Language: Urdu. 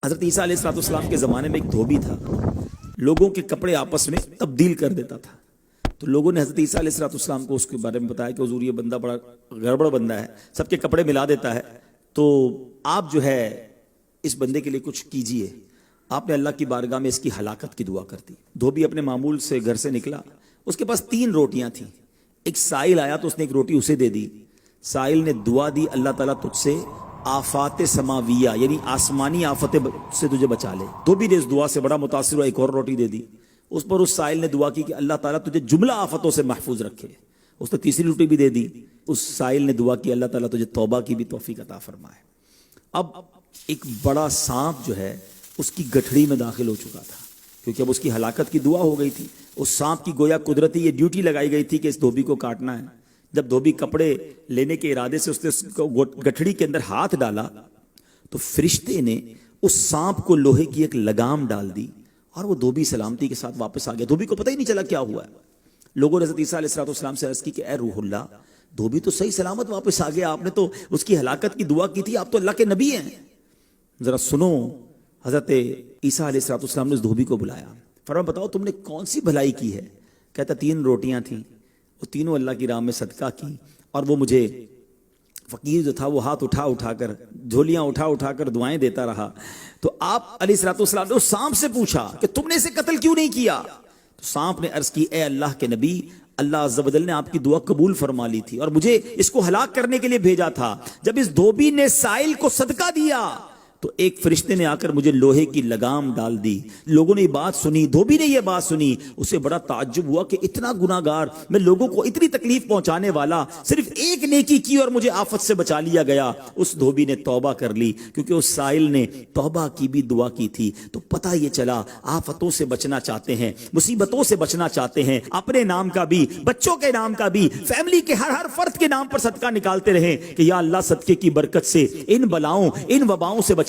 حضرت عیسیٰ علیہ السلام کے زمانے میں ایک دھوبی تھا، لوگوں کے کپڑے آپس میں تبدیل کر دیتا تھا. تو لوگوں نے حضرت عیسیٰ علیہ السلام کو اس کے بارے میں بتایا کہ حضور یہ بندہ بڑا گڑبڑ بندہ ہے، سب کے کپڑے ملا دیتا ہے، تو آپ جو ہے اس بندے کے لیے کچھ کیجئے. آپ نے اللہ کی بارگاہ میں اس کی ہلاکت کی دعا کر دی. دھوبی اپنے معمول سے گھر سے نکلا، اس کے پاس 3 روٹیاں تھیں. ایک سائل آیا تو اس نے ایک روٹی اسے دے دی. سائل نے دعا دی، اللہ تعالیٰ تجھ سے آفات سماویہ یعنی آسمانی آفتیں سے تجھے بچا لے. دھوبی نے اس دعا سے بڑا متاثر ہوا، ایک اور روٹی دے دی. اس پر اس سائل نے دعا کی کہ اللہ تعالیٰ تجھے جملہ آفتوں سے محفوظ رکھے. اس نے تیسری روٹی بھی دے دی. اس سائل نے دعا کی اللہ تعالیٰ تجھے توبہ کی بھی توفیق عطا فرمائے. اب ایک بڑا سانپ جو ہے اس کی گٹھڑی میں داخل ہو چکا تھا، کیونکہ اب اس کی ہلاکت کی دعا ہو گئی تھی. اس سانپ کی گویا قدرتی یہ ڈیوٹی لگائی گئی تھی کہ اس دھوبی کو کاٹنا ہے. جب دھوبی کپڑے لینے کے ارادے سے اس نے گٹھڑی کے اندر ہاتھ ڈالا تو فرشتے نے اس سانپ کو لوہے کی ایک لگام ڈال دی اور وہ دھوبی سلامتی کے ساتھ واپس آ گیا. دھوبی کو پتہ ہی نہیں چلا کیا ہوا ہے. لوگوں نے حضرت عیسیٰ علیہ السلام سے عرض کی کہ اے روح اللہ، دھوبی تو صحیح سلامت واپس آ گیا، آپ نے تو اس کی ہلاکت کی دعا کی تھی، آپ تو اللہ کے نبی ہیں. ذرا سنو. حضرت عیسیٰ علیہ السلام نے اس دھوبی کو بلایا. فرمایا بتاؤ تم نے کون سی بھلائی کی ہے؟ کہتا 3 روٹیاں تھیں، وہ تینوں اللہ کی راہ میں صدقہ کی، اور وہ مجھے فقیر جو تھا وہ ہاتھ اٹھا کر جھولیاں اٹھا کر دعائیں دیتا رہا. تو آپ علیہ السلام نے اس سانپ سے پوچھا کہ تم نے اسے قتل کیوں نہیں کیا؟ تو سانپ نے عرض کی اے اللہ کے نبی، اللہ عز و جل نے آپ کی دعا قبول فرما لی تھی اور مجھے اس کو ہلاک کرنے کے لیے بھیجا تھا. جب اس دھوبی نے سائل کو صدقہ دیا تو ایک فرشتے نے آ کر مجھے لوہے کی لگام ڈال دی. لوگوں نے یہ بات سنی، دھوبی نے یہ بات سنی، اسے بڑا تعجب ہوا کہ اتنا گناہگار میں، لوگوں کو اتنی تکلیف پہنچانے والا، صرف ایک نیکی کی اور مجھے آفت سے بچا لیا گیا. اس دھوبی نے توبہ کر لی کیونکہ اس سائل نے توبہ کی بھی دعا کی تھی. تو پتہ یہ چلا آفتوں سے بچنا چاہتے ہیں، مصیبتوں سے بچنا چاہتے ہیں، اپنے نام کا بھی، بچوں کے نام کا بھی، فیملی کے ہر فرد کے نام پر صدقہ نکالتے رہیں کہ یا اللہ صدقے کی برکت سے ان بلاؤں ان وباؤں سے بچانا.